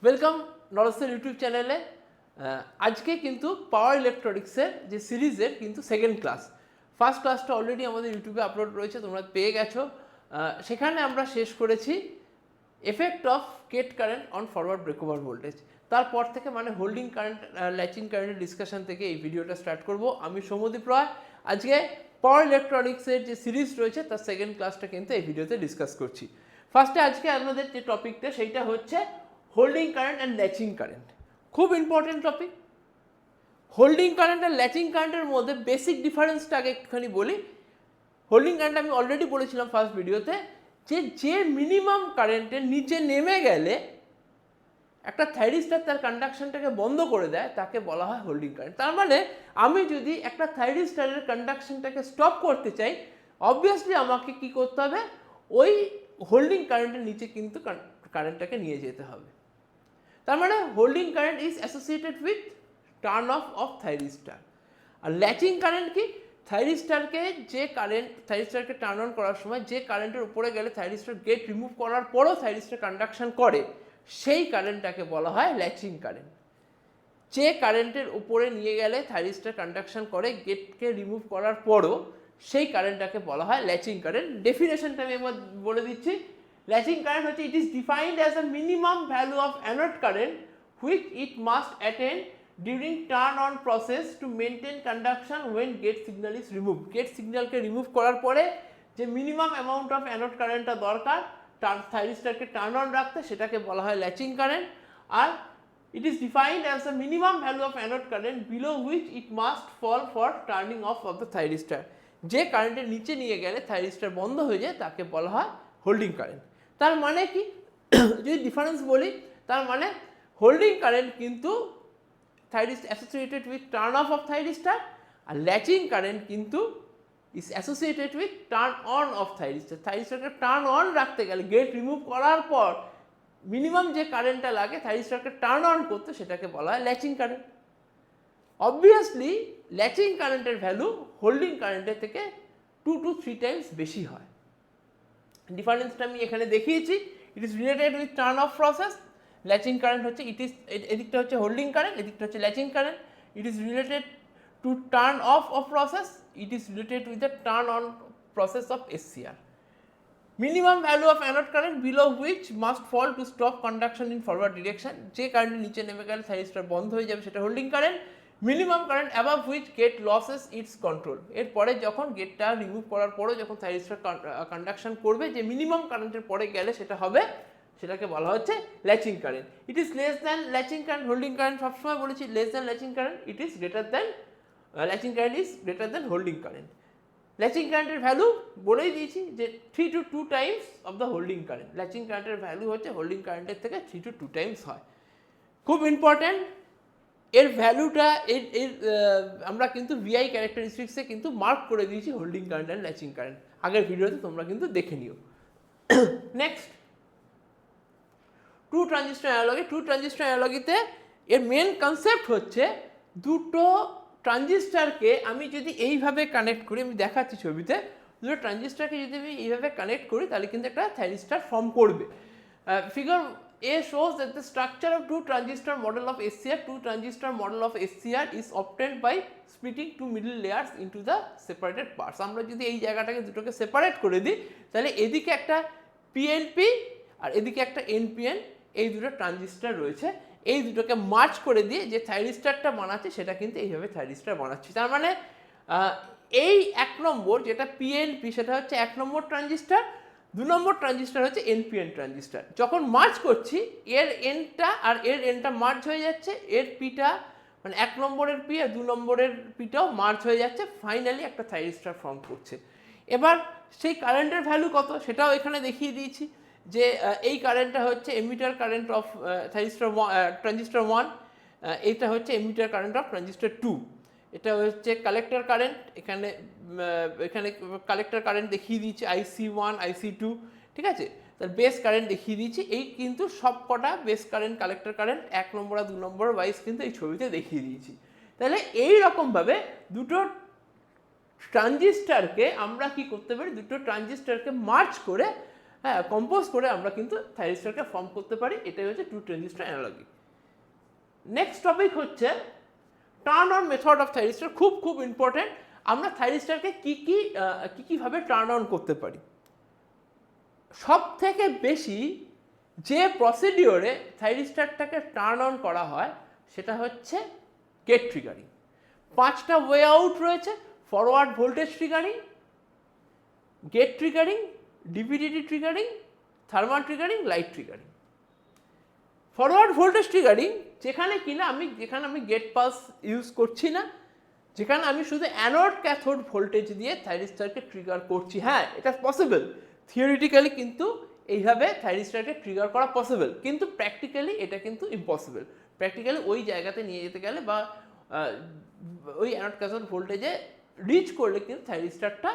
Welcome নরসের YouTube চ্যানেলে। আজকে কিন্তু পাওয়ার ইলেকট্রনিক্সের যে সিরিজের কিন্তু সেকেন্ড ক্লাস। ফার্স্ট ক্লাসটা অলরেডি আমাদের ইউটিউবে আপলোড রয়েছে, তোমরা পেয়ে গেছো। সেখানে আমরা শেষ করেছি effect of gate current on forward breakover voltage. তারপর থেকে মানে হোল্ডিং কারেন্ট, ল্যাচিং কারেন্টের ডিসকাশন থেকে এই ভিডিওটা স্টার্ট করব। আমি সৌম্যদীপ রয়। আজকে পাওয়ার ইলেকট্রনিক্সের যে সিরিজ রয়েছে তার সেকেন্ড ক্লাসটা কিন্তু এই ভিডিওতে ডিসকাস করছি। ফার্স্টে আজকে আমাদের যে টপিকটা সেইটা হচ্ছে holding current and latching current. খুব ইম্পর্টেন্ট টপিক। হোল্ডিং কারেন্ট আর ল্যাচিং কারেন্টের মধ্যে বেসিক ডিফারেন্সটা আগে একটুখানি বলি। হোল্ডিং কারেন্ট আমি অলরেডি বলেছিলাম ফার্স্ট ভিডিওতে যে মিনিমাম কারেন্টের নিচে নেমে গেলে একটা থাইরিস্টার তার কন্ডাকশনটাকে বন্ধ করে দেয় তাকে বলা হয় হোল্ডিং কারেন্ট। তার মানে আমি যদি একটা থাইরিস্টারের কন্ডাকশনটাকে স্টপ করতে চাই, অবভিয়াসলি আমাকে কি করতে হবে, ওই হোল্ডিং কারেন্টের নিচে কিন্তু কারেন্টটাকে নিয়ে যেতে হবে। তার মানে holding current is associated with turn off thyristor. আর ল্যাচিং কারেন্ট কি, থাইরিস্টারকে টার্ন অন করার সময় যে কারেন্টের উপরে গেলে থাইরিস্টার গেট রিমুভ করার পরও থাইরিস্টার কন্ডাকশন করে, সেই কারেন্টটাকে বলা হয় ল্যাচিং কারেন্ট। যে কারেন্টের উপরে নিয়ে গেলে থাইরিস্টার কন্ডাকশন করে গেটকে রিমুভ করার পরও, সেই কারেন্টটাকে বলা হয় ল্যাচিং কারেন্ট। ডেফিনেশনটা আমি একবার বলে দিচ্ছি। ল্যাচিং কারেন্ট হচ্ছে it is defined as a minimum value of anode current which it must attain during turn on process to maintain conduction when gate signal is remove. Gate সিগন্যালকে remove করার পরে যে minimum amount of anode কারেন্টটা দরকার থাইরিস্টারকে turn on রাখতে, সেটাকে বলা হয় ল্যাচিং কারেন্ট। আর it is defined as the minimum value of anode current below which it must fall for turning off of the thyristor. যে কারেন্টের নিচে নিয়ে গেলে থাইরিস্টার বন্ধ হয়ে যায় তাকে বলা হয় হোল্ডিং কারেন্ট। তার মানে কি, যদি ডিফারেন্স বলি, তার মানে হোল্ডিং কারেন্ট কিন্তু thyristor associated with turn off thyristor, আর ল্যাচিং কারেন্ট কিন্তু is associated with turn on off thyristor. থাইরিস্টারকে টার্ন অন রাখতে গেলে, গেট রিমুভ করার পর মিনিমাম যে কারেন্টটা লাগে থাইরিস্টারকে টার্ন অন করতে, সেটাকে বলা হয় ল্যাচিং কারেন্ট। অবভিয়াসলি ল্যাচিং কারেন্টের ভ্যালু হোল্ডিং কারেন্টের থেকে 2 to 3 টাইমস বেশি হয়। ডিফারেন্সটা আমি এখানে দেখিয়েছি। It is related with turn off process. Latching current হচ্ছে এদিকটা হচ্ছে হোল্ডিং কারেন্ট, এদিকটা হচ্ছে latching current. It is related to turn off process, it is related with the turn on process of SCR. Minimum value of anode current below which must fall to stop conduction in forward direction. যে কারেন্টের নিচে নেমে গেলে থাইরিস্টার বন্ধ হয়ে যাবে, সেটা holding current. Minimum current above which gate loses its control. এরপরে যখন গেটটা রিমুভ করার পরেও যখন থাইরিস্টার কন্ডাকশন করবে, যে মিনিমাম কারেন্টের পরে গেলে সেটা হবে, সেটাকে বলা হচ্ছে latching current. It is less than latching current. Holding current সবসময় বলেছি less than latching current, it is greater than latching current is greater than holding current. Latching কারেন্টের ভ্যালু বলেই দিয়েছি যে 3 to 2 Times of the holding current. Latching কারেন্টের value হচ্ছে holding কারেন্টের থেকে 3 to 2 টাইমস হয়। খুব ইম্পর্ট্যান্ট এর ভ্যালুটা। আমরা কিন্তু VI ক্যারেক্টারিস্টিক্সে কিন্তু মার্ক করে দিয়েছি holding current and latching current. আগের ভিডিওতে তোমরা কিন্তু দেখে নিও। Next, two transistor analogy. Two transistor অ্যানালজিতে এর মেন কনসেপ্ট হচ্ছে দুটো ট্রানজিস্টারকে আমি যদি এইভাবে কানেক্ট করি, আমি দেখাচ্ছি ছবিতে, দুটো ট্রানজিস্টারকে যদি আমি এইভাবে কানেক্ট করি তাহলে কিন্তু একটা থাইরিস্টার ফর্ম করবে। Figure A shows that the structure of two transistor model of SCR, two transistor model of SCR is obtained by splitting two middle layers into the separated parts. আমরা যদি এই জায়গাটাকে দুটোকে সেপারেট করে দিই, তাহলে এদিকে একটা PNP আর এদিকে একটা NPN, এই দুটো ট্রানজিস্টার রয়েছে। এই দুটোকে মার্চ করে দিয়ে যে থাইরিস্টারটা বানাচ্ছে, সেটা কিন্তু এইভাবে থাইরিস্টার বানাচ্ছি। তার মানে এই 1 নম্বর যেটা PNP, সেটা হচ্ছে 1 নম্বর ট্রানজিস্টার। 2 নম্বর ট্রানজিস্টার হচ্ছে NPN ট্রানজিস্টার। যখন মার্চ করছি, এর এনটা আর এর এনটা মার্চ হয়ে যাচ্ছে, এর পিটা মানে 1 নম্বরের পি আর 2 নম্বরের পিটাও মার্চ হয়ে যাচ্ছে, ফাইনালি একটা থাইরিস্টার ফর্ম করছে। এবার সেই কারেন্টের ভ্যালু কত সেটাও এখানে দেখিয়ে দিয়েছি, যে এই কারেন্টটা হচ্ছে এমিটার কারেন্ট অফ ট্রানজিস্টার 1, এইটা হচ্ছে এমিটার কারেন্ট অফ ট্রানজিস্টার 2, এটা হচ্ছে কালেক্টর কারেন্ট। এখানে কালেক্টর কারেন্ট দেখিয়ে দিয়েছি IC1 IC2, ঠিক আছে। তার বেস কারেন্ট দেখিয়ে দিয়েছি। এই কিন্তু সব কটা বেস কারেন্ট, কালেক্টর কারেন্ট 1 নম্বর আর 2 নম্বর ওয়াইজ কিন্তু এই ছবিতে দেখিয়ে দিয়েছি। তাহলে এই রকমভাবে দুটো ট্রানজিস্টারকে আমরা কি করতে পারি, দুটো ট্রানজিস্টারকে মার্চ করে হ্যাঁ, কম্পোজ করে আমরা কিন্তু থাইরিস্টরকে ফর্ম করতে পারি। এটাই হচ্ছে two transistor analogy. Next topic হচ্ছে turn on method of thyristor. খুব খুব ইম্পর্টেন্ট। আমরা থাইরিস্টরকে কীভাবে টার্ন অন করতে পারি। সব থেকে বেশি যে প্রসিডিওরে থাইরিস্টরটাকে টার্ন অন করা হয় সেটা হচ্ছে গেট ট্রিগারিং। 5টা ওয়ে আউট রয়েছে: forward voltage triggering, gate triggering, DVDT triggering, thermal triggering, light triggering. Forward voltage triggering যেখানে আমি গেট পালস ইউজ করছি না, যেখানে আমি শুধু অ্যানোড ক্যাথোড ভোল্টেজ দিয়ে থাইরিস্টরকে ট্রিগার করছি। হ্যাঁ, এটা পসিবল থিওরিটিক্যালি, কিন্তু এইভাবে থাইরিস্টরকে ট্রিগার করা পসিবল, কিন্তু প্র্যাকটিক্যালি এটা কিন্তু ইম্পসিবল। প্র্যাকটিক্যালি ওই জায়গাতে নিয়ে যেতে গেলে বা ওই অ্যানোড ক্যাথোড ভোল্টেজে রিচ করলে কিন্তু থাইরিস্টরটা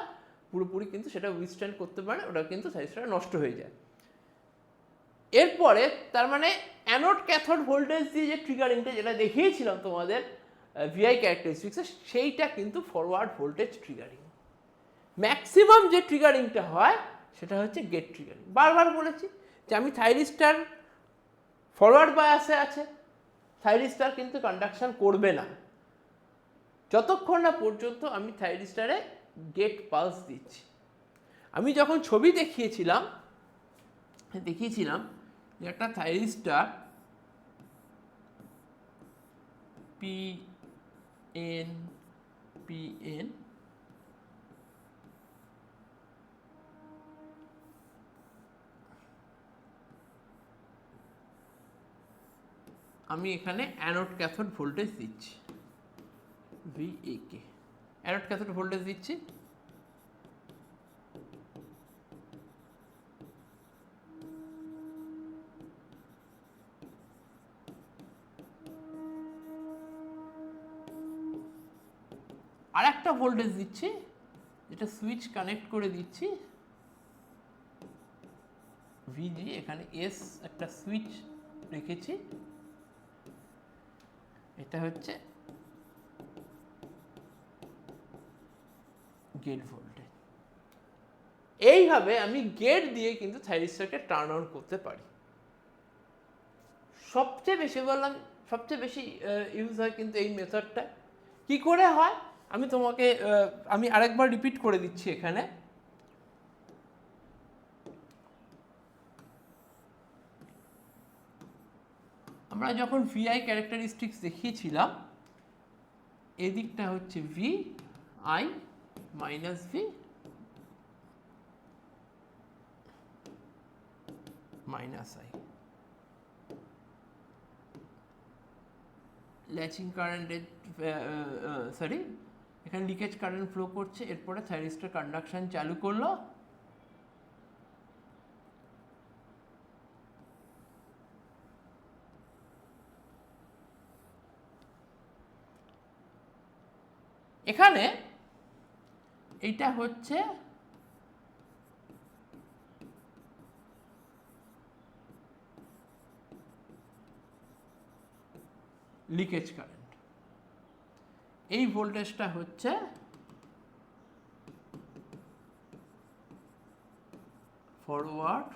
পুরোপুরি কিন্তু সেটা উইথস্ট্যান্ড করতে পারে, ওটা কিন্তু থাইরিস্টর নষ্ট হয়ে যায়। এরপরে তার মানে অ্যানোড ক্যাথোড ভোল্টেজ দিয়ে যে ট্রিগারিংটা যেটা দেখিয়েছিলাম তোমাদের ভিআই ক্যারেক্টারিস্টিক্সে, সেইটা কিন্তু ফরওয়ার্ড ভোল্টেজ ট্রিগারিং। ম্যাক্সিমাম যে ট্রিগারিংটা হয় সেটা হচ্ছে গেট ট্রিগারিং। বারবার বলেছি যে আমি থাইরিস্টর ফরওয়ার্ড বায়াসে আছে, থাইরিস্টর কিন্তু কন্ডাকশন করবে না যতক্ষণ না পর্যন্ত আমি থাইরিস্টরে গেট পালস দিচ্ছি। আমি যখন ছবি দেখিয়েছিলাম যে একটা থাইরিস্টর পিএন আমি এখানে অ্যানোড ক্যাথোড ভোল্টেজ দিচ্ছি ভিএকে, অ্যানোড ক্যাথোড ভোল্টেজ দিচ্ছি। আর একটা ভোল্টেজ দিচ্ছি যেটা সুইচ কানেক্ট করে দিচ্ছি ভিজি, এখানে এস একটা সুইচ রেখেছি, এটা হচ্ছে গেট ভোল্টেজ। এইভাবে আমি গেট দিয়ে কিন্তু থাইরিস্টরকে টার্ন অন করতে পারি। সবচেয়ে বেশি ইউজ হয় কিন্তু এই মেথডটা। কি করে হয় আমি আরেকবার রিপিট করে দিচ্ছি। এখানে আমরা যখন ভিআই ক্যারেক্টারিস্টিক্স দেখিয়েছিলাম, এদিকটা হচ্ছে V I minus V minus I. Latching কারেন্টের এখানে লিকেজ কারেন্ট ফ্লো করছে, এরপরে থাইরিস্টর কন্ডাকশন চালু করলো, এখানে এইটা হচ্ছে লিকেজ কারেন্ট, এই ভোল্টেজটা হচ্ছে ফরওয়ার্ড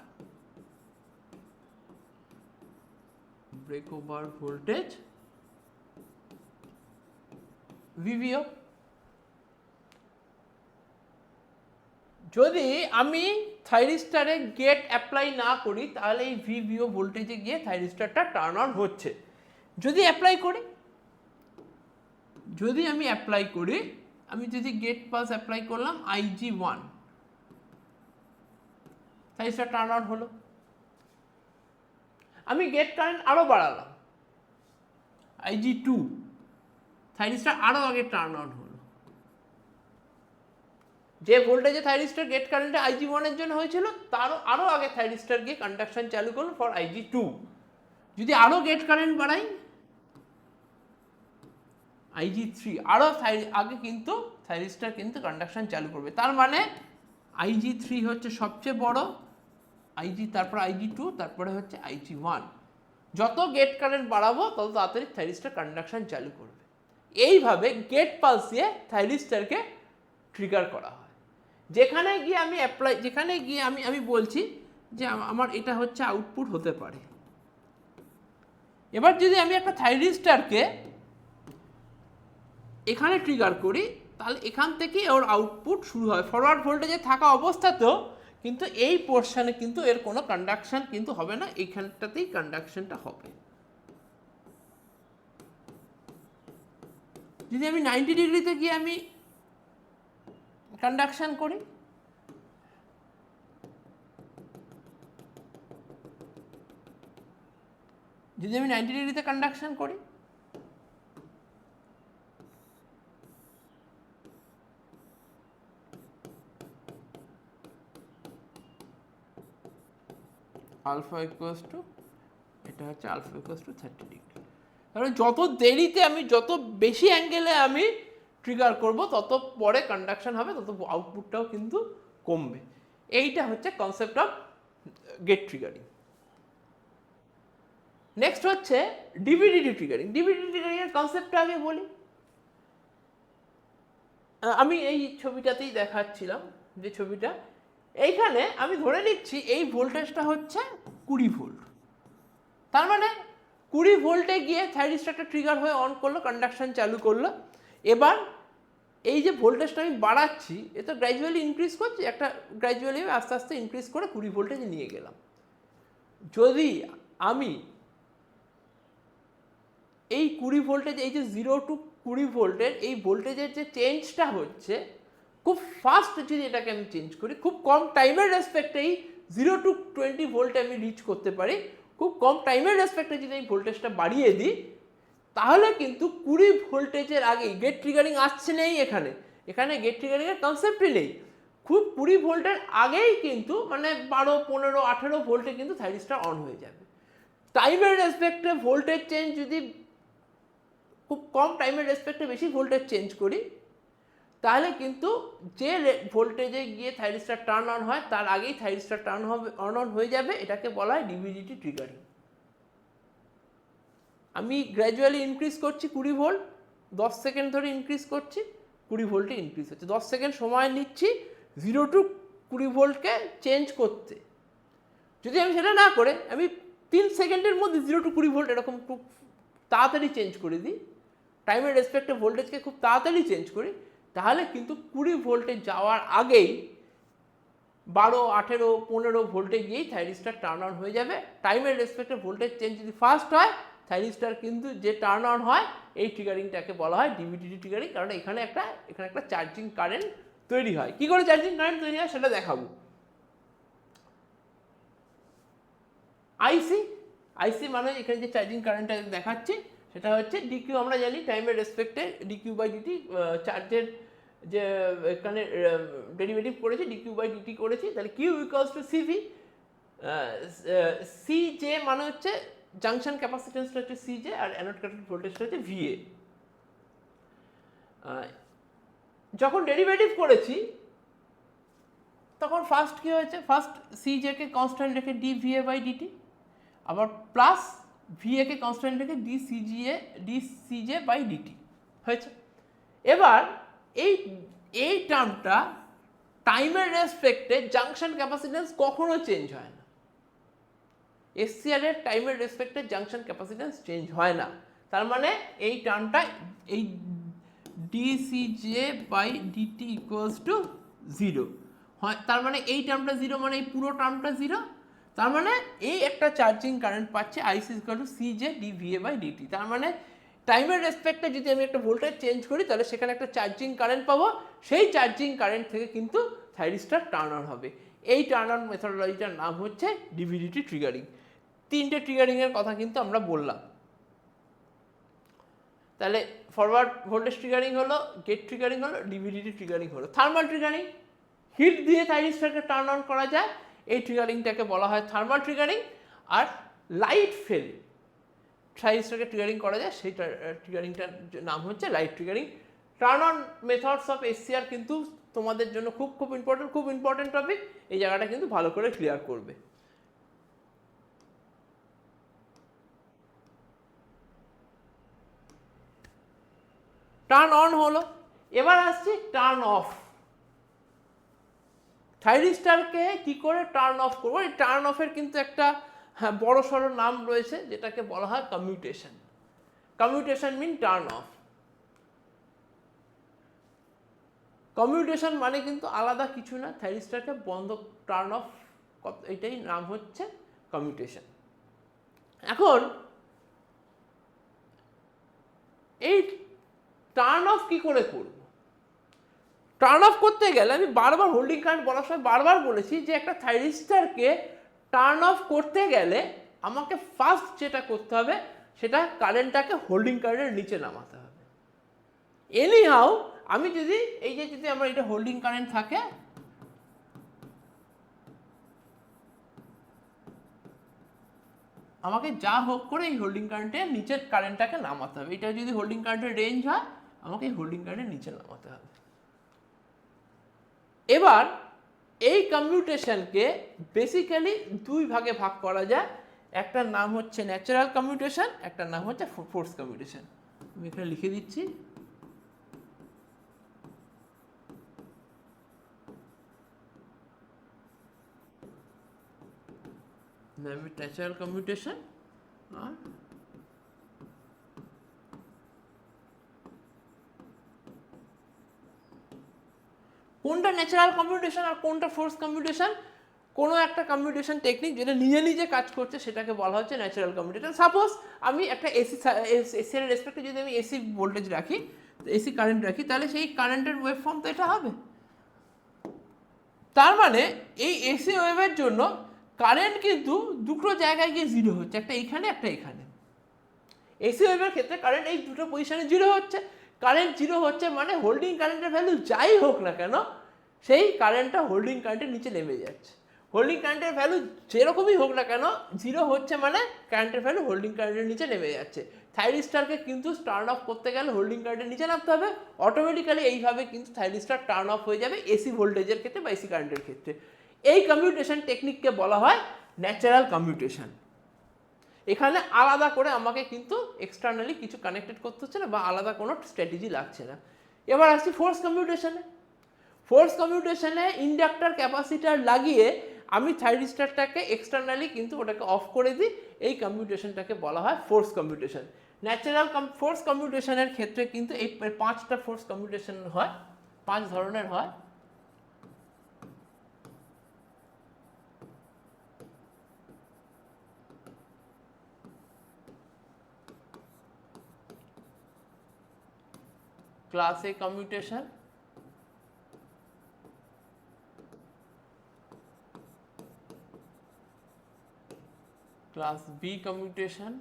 ব্রেকওভার ভোল্টেজ ভিভিও। যদি আমি থাইরিস্টরে গেট অ্যাপ্লাই না করি তাহলে এই ভিভিও ভোল্টেজে গিয়ে থাইরিস্টরটা টার্ন অন হচ্ছে। যদি আমি অ্যাপ্লাই করি, আমি যদি গেট পালস অ্যাপ্লাই করলাম IG1, থাইরিস্টর টার্ন অন হলো। আমি গেট কারেন্ট আরো বাড়ালাম IG2, থাইরিস্টর আরো আগে টার্ন অন হলো। যে ভোল্টেজে থাইরিস্টর গেট কারেন্টে IG1 এর জন্য হয়েছিল তারও আরো আগে থাইরিস্টর গিয়ে কন্ডাকশন চালু করলো ফর IG2। যদি আরো গেট কারেন্ট বাড়াই IG3, আরো আগে কিন্তু থাইরিস্টর কিন্তু কন্ডাকশন চালু করবে। তার মানে IG3 হচ্ছে সবচেয়ে বড়, তারপর IG2, তারপরে হচ্ছে IG1। যত গেট কারেন্ট বাড়াবো তত তাড়াতাড়ি থাইরিস্টর কন্ডাকশন চালু করবে। এইভাবে গেট পালস দিয়ে থাইরিস্টরকে ট্রিগার করা হয়। যেখানে গিয়ে আমি বলছি যে আমার এটা হচ্ছে আউটপুট হতে পারে। এবার যদি আমি একটা থাইরিস্টারকে এখানে ট্রিগার করি, তাহলে এখান থেকে ওর আউটপুট শুরু হয়। ফরওয়ার্ড ভোল্টেজে থাকা অবস্থাতেও কিন্তু এই পোর্শনে কিন্তু এর কোনো কন্ডাকশন কিন্তু হবে না, এইখানটাতেই কন্ডাকশনটা হবে। যদি আমি 90 ডিগ্রিতে গিয়ে আমি কন্ডাকশন করি, যদি আমি 90 ডিগ্রিতে কন্ডাকশন করি, আলফা ইকুয়ালস টু, এটা হচ্ছে আলফা ইকুয়ালস টু 30 ডিগ্রি। তাহলে যত দেরিতে আমি, যত বেশি অ্যাঙ্গেলে আমি ট্রিগার করব, তত পরে কন্ডাকশন হবে, তত আউটপুটটাও কিন্তু কমবে। এইটা হচ্ছে concept of gate triggering. Next হচ্ছে ডিভিডিটি ট্রিগারিং। ডিভিডিটি ট্রিগারিং এর কনসেপ্টটা আগে বলি। আমি এই ছবিটাতেই দেখাচ্ছিলাম, যে ছবিটা এইখানে আমি ধরে নিচ্ছি এই ভোল্টেজটা হচ্ছে 20 ভোল্ট। তার মানে 20 ভোল্টে গিয়ে থাইরিস্টরটা ট্রিগার হয়ে অন করলো, কন্ডাকশন চালু করলো। এবার এই যে ভোল্টেজটা আমি বাড়াচ্ছি, এ তো গ্র্যাজুয়ালি ইনক্রিজ করছি, একটা গ্র্যাজুয়ালি আস্তে আস্তে ইনক্রিজ করে 20 ভোল্টেজে নিয়ে গেলাম। যদি আমি এই 20 ভোল্টেজ, এই যে 0 টু 20 ভোল্টের এই ভোল্টেজের যে চেঞ্জটা হচ্ছে, খুব ফাস্ট যদি এটাকে আমি চেঞ্জ করি, খুব কম টাইমের রেসপেক্টে এই 0 টু 20 ভোল্টে আমি রিচ করতে পারি, খুব কম টাইমের রেসপেক্টে যদি এই ভোল্টেজটা বাড়িয়ে দিই, তাহলে কিন্তু 20 ভোল্টেজের আগেই গেট ট্রিগারিং আসছে নেই, এখানে এখানে গেট ট্রিগারিংয়ের কনসেপ্টই নেই। খুব 20 ভোল্টের আগেই কিন্তু মানে 12, 15, 18 ভোল্টে কিন্তু থাইরিস্টার অন হয়ে যাবে। টাইমের রেসপেক্টে ভোল্টেজ চেঞ্জ যদি খুব কম টাইমের রেসপেক্টে বেশি ভোল্টেজ চেঞ্জ করি, তাহলে কিন্তু যে ভোল্টেজে গিয়ে থাইরিস্টার টার্ন অন হয়, তার আগেই থাইরিস্টার টার্ন হবে, অন হয়ে যাবে। এটাকে বলা হয় ডিভিডিটি ট্রিগারিং। আমি গ্র্যাজুয়ালি ইনক্রিজ করছি 20 ভোল্ট, 10 সেকেন্ড ধরে ইনক্রিজ করছি, 20 ভোল্টে ইনক্রিজ হচ্ছে। 10 সেকেন্ড সময় নিচ্ছি 0 টু 20 ভোল্টকে চেঞ্জ করতে। যদি আমি সেটা না করে আমি 3 সেকেন্ডের মধ্যে 0 টু 20 ভোল্ট এরকম খুব তাড়াতাড়ি চেঞ্জ করে দিই, টাইমের রেসপেক্টে ভোল্টেজকে খুব তাড়াতাড়ি চেঞ্জ করি, তাহলে কিন্তু 20 ভোল্টে যাওয়ার আগেই 12, 18, 15 ভোল্টে গিয়েই থাইরিস্টার টার্ন অন হয়ে যাবে। টাইমের রেসপেক্টে ভোল্টেজ চেঞ্জ যদি ফাস্ট হয়, থাইরিস্টার কিন্তু যে টার্ন অন হয়, এই ট্রিগারিংটাকে বলা হয় ডিভিডিটি ট্রিগারিং। কারণ এখানে একটা চার্জিং কারেন্ট তৈরি হয়। কি করে চার্জিং কারেন্ট তৈরি হয় সেটা দেখাবো। আইসি মানে এখানে যে চার্জিং কারেন্টটা দেখাচ্ছি, সেটা হচ্ছে ডিকিউ। আমরা জানি টাইমের রেসপেক্টে ডিকিউ বাই ডিটি, চার্জের যে এখানে ডেরিভেটিভ করেছি, ডিকিউ বাই ডিটি করেছি, তাহলে কিউ ইকুয়ালস টু সিভি। সিজে মানে হচ্ছে জাংশন ক্যাপাসিটেন্সটা হচ্ছে সিজে, আর অ্যানোড কাটেড ভোল্টেজটা হচ্ছে ভিএ। যখন ডেরিভেটিভ করেছি তখন ফার্স্ট কি হয়েছে, ফার্স্ট সিজেকে কনস্ট্যান্ট রেখে ডি ভিএ বাই ডিটি, আবার প্লাস ভিএকে কনস্ট্যান্ট রেখে ডিসিজে বাই ডিটি হয়েছে। এবার এই টার্মটা টাইমের রেসপেক্টে জাংশন ক্যাপাসিটেন্স কখনো চেঞ্জ হয় না। এসসিআর এর টাইমের রেসপেক্টে জাংশন ক্যাপাসিটেন্স চেঞ্জ হয় না। তার মানে এই টার্মটা, এই ডিসিজে বাই ডিটি ইকুয়ালস টু 0 হয়। তার মানে এই টার্মটা 0, মানে এই পুরো টার্মটা 0। তার মানে এই একটা চার্জিং কারেন্ট পাচ্ছে আইসি ইকুয়াল টু সিজে ডিভিএ বাই ডিটি। তার মানে টাইমের রেসপেক্টে যদি আমি একটা ভোল্টেজ চেঞ্জ করি, তাহলে সেখানে একটা চার্জিং কারেন্ট পাবো। সেই চার্জিং কারেন্ট থেকে কিন্তু থাইরিস্টার টার্ন অন হবে। এই টার্ন অন মেথডোলজিটার নাম হচ্ছে ডিভিডিটি ট্রিগারিং। 3টে ট্রিগারিংয়ের কথা কিন্তু আমরা বললাম। তাহলে ফরওয়ার্ড ভোল্টেজ ট্রিগারিং হলো, গেট ট্রিগারিং হলো, ডিভিডিটি ট্রিগারিং হলো। থার্মাল ট্রিগারিং, হিট দিয়ে থাইরিস্টারকে টার্ন অন করা যায়, এই ট্রিগারিংটাকে বলা হয় থার্মাল ট্রিগারিং। আর লাইট ফেলে থাইরিস্টারকে ট্রিগারিং করা যায়, সেই ট্রিগারিংটার নাম হচ্ছে light triggering. Turn on methods of SCR কিন্তু তোমাদের জন্য খুব ইম্পর্টেন্ট টপিক। এই জায়গাটা কিন্তু ভালো করে ক্লিয়ার করবে। টার্ন অন হলো, এবার আসছে টার্ন অফ। থাইরিস্টারকে কি করে টার্ন অফ করবো, এই টার্ন অফের কিন্তু একটা বড় সড়ো নাম রয়েছে যেটাকে বলা হয় কমিউটেশন। কমিউটেশন মিন টার্ন অফ। কমিউটেশন মানে কিন্তু আলাদা কিছু না, থাইরিস্টারকে বন্ধ টার্ন অফ, এটাই নাম হচ্ছে কমিউটেশন। এখন এই টার্ন অফ কি করে করব? টার্ন অফ করতে গেলে আমি বারবার হোল্ডিং কারেন্ট বলার সময় বারবার বলেছি যে একটা থাইরিস্টারকে টার্ন অফ করতে গেলে আমাকে ফার্স্ট যেটা করতে হবে সেটা কারেন্টটাকে হোল্ডিং কারেন্টের নিচে নামাতে হবে। এনি হাউ আমি যদি এই যে যদি আমার এটা হোল্ডিং কারেন্ট থাকে, আমাকে যা হোক করে এই হোল্ডিং কারেন্টের নিচের কারেন্টটাকে নামাতে হবে। এটা যদি হোল্ডিং কারেন্টের রেঞ্জ হয় আমাকে এই হোল্ডিং কারেন্টের নিচে নামাতে হবে। এবার এই কমিউটেশনকে বেসিক্যালি দুই ভাগে ভাগ করা যায়, একটার নাম হচ্ছে ন্যাচারাল কমিউটেশন, একটার নাম হচ্ছে ফোর্স কমিউটেশন। আমি এখানে লিখে দিচ্ছি। ন্যাচারাল কমিউটেশন আর কোনটা ন্যাচারাল কমিউটেশন আর কোনটা ফোর্স কমিউটেশন? কোনো একটা কমিউটেশন টেকনিক যেটা নিজে নিজে কাজ করছে সেটাকে বলা হচ্ছে ন্যাচারাল কমিউটেশন। সাপোজ আমি একটা এসি এর রেসপেক্টে যদি আমি এসি ভোল্টেজ রাখি, এসি কারেন্ট রাখি, তাহলে সেই কারেন্টের ওয়েভ ফর্ম তো এটা হবে। তার মানে এই এসি ওয়েভের জন্য কারেন্ট কিন্তু দুটো জায়গায় গিয়ে জিরো হচ্ছে, একটা এইখানে একটা এখানে। এসি ওয়েভের ক্ষেত্রে কারেন্ট এই দুটো পজিশনে জিরো হচ্ছে। কারেন্ট জিরো হচ্ছে মানে হোল্ডিং কারেন্টের ভ্যালু যাই হোক না কেন সেই কারেন্টটা হোল্ডিং কারেন্টের নিচে নেমে যাচ্ছে। হোল্ডিং কারেন্টের ভ্যালু যেরকমই হোক না কেন জিরো হচ্ছে মানে কারেন্টের ভ্যালু হোল্ডিং কারেন্টের নিচে নেমে যাচ্ছে। থাইরিস্টারকে কিন্তু টার্ন অফ করতে গেলে হোল্ডিং কারেন্টের নিচে নামতে হবে। অটোমেটিক্যালি এইভাবে কিন্তু থাইরিস্টার টার্ন অফ হয়ে যাবে এসি ভোল্টেজের ক্ষেত্রে বা এসি কারেন্টের ক্ষেত্রে। এই কমিউটেশন টেকনিককে বলা হয় ন্যাচারাল কমিউটেশন। এখানে আলাদা করে আমাকে কিন্তু এক্সটার্নালি কিছু কানেক্টেড করতে হচ্ছে না বা আলাদা কোনো স্ট্র্যাটেজি লাগছে না। এবার আসছি ফোর্স কমিউটেশনে। ফোর্স কমিউটেশনে ইন্ডাক্টর ক্যাপাসিটার লাগিয়ে আমি থাইরিস্টারটাকে এক্সটার্নালি কিন্তু ওটাকে অফ করে দিই। এই কমিউটেশনটাকে বলা হয় ফোর্স কমিউটেশন। ন্যাচারাল ফোর্স কমিউটেশনের ক্ষেত্রে কিন্তু এই 5টা ফোর্স কমিউটেশন হয়, 5 ধরনের হয়। Class A commutation, class B commutation,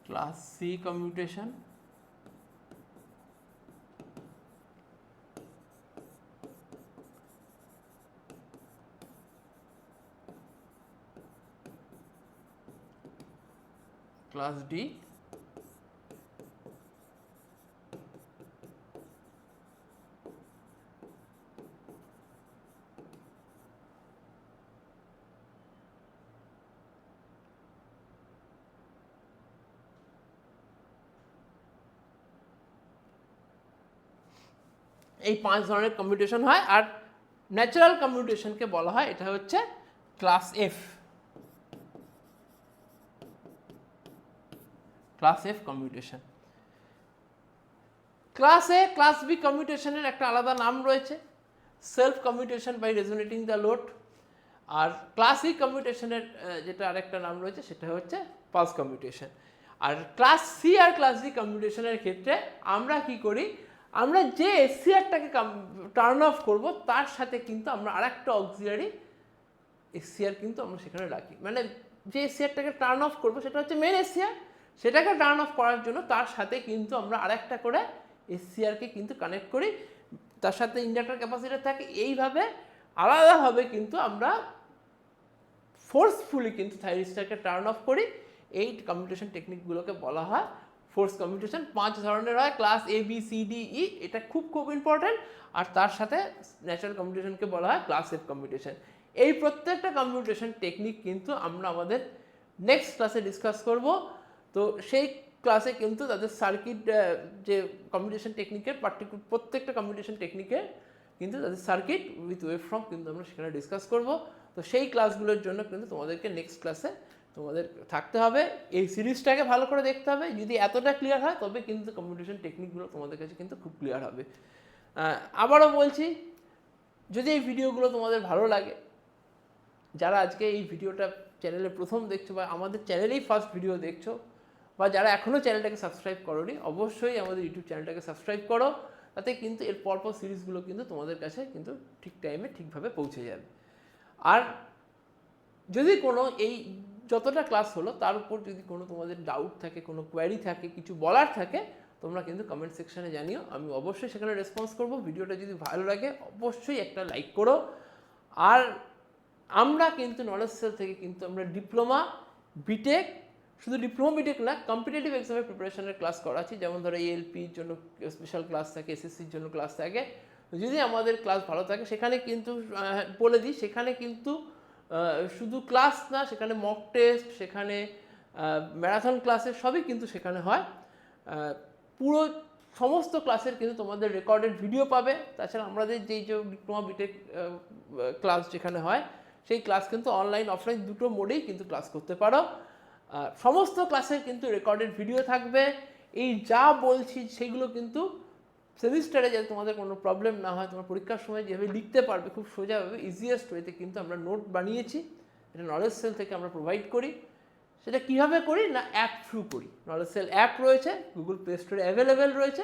class C commutation, class D, এই 5 ধরনের কমিউটেশন হয়। আর ন্যাচারাল কমিউটেশনকে বলা হয় এটা হচ্ছে class F, class F commutation. Class A class B কমিউটেশনের একটা আলাদা নাম রয়েছে, self commutation by resonating the load. আর ক্লাস ই কমিউটেশনের যেটা আরেকটা নাম রয়েছে সেটা হচ্ছে পালস কমিউটেশন। আর ক্লাস সি আর ক্লাস ডি কমিউটেশনের ক্ষেত্রে আমরা কি করি, আমরা যে এসসিআরটাকে টার্ন অফ করব তার সাথে কিন্তু আমরা আরেকটা অক্সিলারি এসসিআর কিন্তু আমরা সেখানে রাখি। মানে যে এসসিআরটাকে টার্ন অফ করবো সেটা হচ্ছে মেন এসসিআর, সেটাকে টার্ন অফ করার জন্য তার সাথে কিন্তু আমরা আরেকটা করে এসসিআরকে কিন্তু কানেক্ট করি, তার সাথে ইন্ডাক্টর ক্যাপাসিটার থাকে। এইভাবে আলাদাভাবে কিন্তু আমরা ফোর্সফুলি কিন্তু থাইরিস্টারকে টার্ন অফ করি। এই কমিউটেশন টেকনিকগুলোকে বলা হয় ফোর্স কমিউটেশন। 5 ধরনের হয়, class A B C D E, এটা খুব খুব ইম্পর্টেন্ট। আর তার সাথে ন্যাচারাল কমিউটেশনকে বলা হয় ক্লাস এফ কমিউটেশন। এই প্রত্যেকটা কমিউটেশন টেকনিক কিন্তু আমরা আমাদের নেক্সট ক্লাসে ডিসকাস করব। তো সেই ক্লাসে কিন্তু তাদের সার্কিট যে কম্পিটিশন টেকনিকের প্রত্যেকটা কম্পিটিশন টেকনিকের কিন্তু তাদের সার্কিট উইথ ওয়েভ ফর্ম কিন্তু আমরা সেখানে ডিসকাস করব। তো সেই ক্লাসগুলোর জন্য কিন্তু তোমাদেরকে নেক্সট ক্লাসে তোমাদের থাকতে হবে, এই সিরিজটাকে ভালো করে দেখতে হবে। যদি এতটা ক্লিয়ার হয় তবে কিন্তু কম্পিটিশন টেকনিকগুলো তোমাদের কাছে কিন্তু খুব ক্লিয়ার হবে। আবারও বলছি, যদি এই ভিডিওগুলো তোমাদের ভালো লাগে, যারা আজকে এই ভিডিওটা চ্যানেলে প্রথম দেখছো বা আমাদের চ্যানেলেই ফার্স্ট ভিডিও দেখছো, বা যারা এখনও চ্যানেলটাকে সাবস্ক্রাইব করোনি, অবশ্যই আমাদের ইউটিউব চ্যানেলটাকে সাবস্ক্রাইব করো। তাতে কিন্তু এর পরপর সিরিজগুলো কিন্তু তোমাদের কাছে কিন্তু ঠিক টাইমে ঠিকভাবে পৌঁছে যাবে। আর যদি কোনো এই যতটা ক্লাস হলো তার উপর যদি কোনো তোমাদের ডাউট থাকে, কোনো কোয়ারি থাকে, কিছু বলার থাকে, তোমরা কিন্তু কমেন্ট সেকশানে জানিও, আমি অবশ্যই সেখানে রেসপন্স করব। ভিডিওটা যদি ভালো লাগে অবশ্যই একটা লাইক করো। আর আমরা কিন্তু নলেজ সেল থেকে কিন্তু আমরা ডিপ্লোমা, বিটেক, শুধু ডিপ্লোমা বিটেক না, কম্পিটিটিভ এক্সামের প্রিপারেশনের ক্লাস করাচ্ছি। যেমন ধরো এএলপির জন্য স্পেশাল ক্লাস থাকে, এসএসসির জন্য ক্লাস থাকে। যদি আমাদের ক্লাস ভালো থাকে সেখানে কিন্তু বলে দিই, সেখানে কিন্তু শুধু ক্লাস না, সেখানে মক টেস্ট, সেখানে ম্যারাথন ক্লাসের সবই কিন্তু সেখানে হয়। পুরো সমস্ত ক্লাসের কিন্তু তোমাদের রেকর্ডেড ভিডিও পাবে। তাছাড়া আমাদের যেই যে ডিপ্লোমা বিটেক ক্লাস যেখানে হয়, সেই ক্লাস কিন্তু অনলাইন অফলাইন দুটো মোডেই কিন্তু ক্লাস করতে পারো। সমস্ত ক্লাসের কিন্তু রেকর্ডেড ভিডিও থাকবে। এই যা বলছি সেগুলো কিন্তু সেমিস্টারে যাতে তোমাদের কোনো প্রবলেম না হয়, তোমার পরীক্ষার সময় যেভাবে লিখতে পারবে খুব সোজাভাবে, ইজিয়েস্ট ওয়েতে কিন্তু আমরা নোট বানিয়েছি। এটা নলেজ সেল থেকে আমরা প্রোভাইড করি। সেটা কীভাবে করি না, অ্যাপ থ্রু করি। নলেজ সেল অ্যাপ রয়েছে, গুগল প্লে স্টোরে অ্যাভেলেবেল রয়েছে।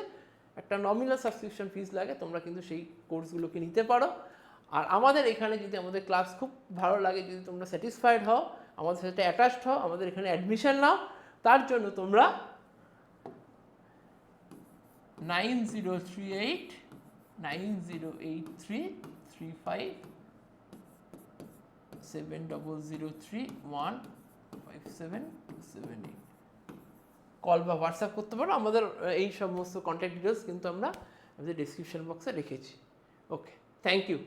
একটা নমিনাল সাবস্ক্রিপশন ফিস লাগে, তোমরা কিন্তু সেই কোর্সগুলোকে নিতে পারো। আর আমাদের এখানে যদি আমাদের ক্লাস খুব ভালো লাগে, যদি তোমরা স্যাটিসফাইড হও, আমাদের সাথে অ্যাটাচড হও, আমাদের এখানে অ্যাডমিশন নাও, তার জন্য তোমরা 9038 9083 35 7003 15778 কল বা হোয়াটসঅ্যাপ করতে পারো। আমাদের এই সমস্ত কন্ট্যাক্ট ডিটেলস কিন্তু আমরা আমাদের ডিসক্রিপশন বক্সে রেখেছি। ওকে, থ্যাংক ইউ।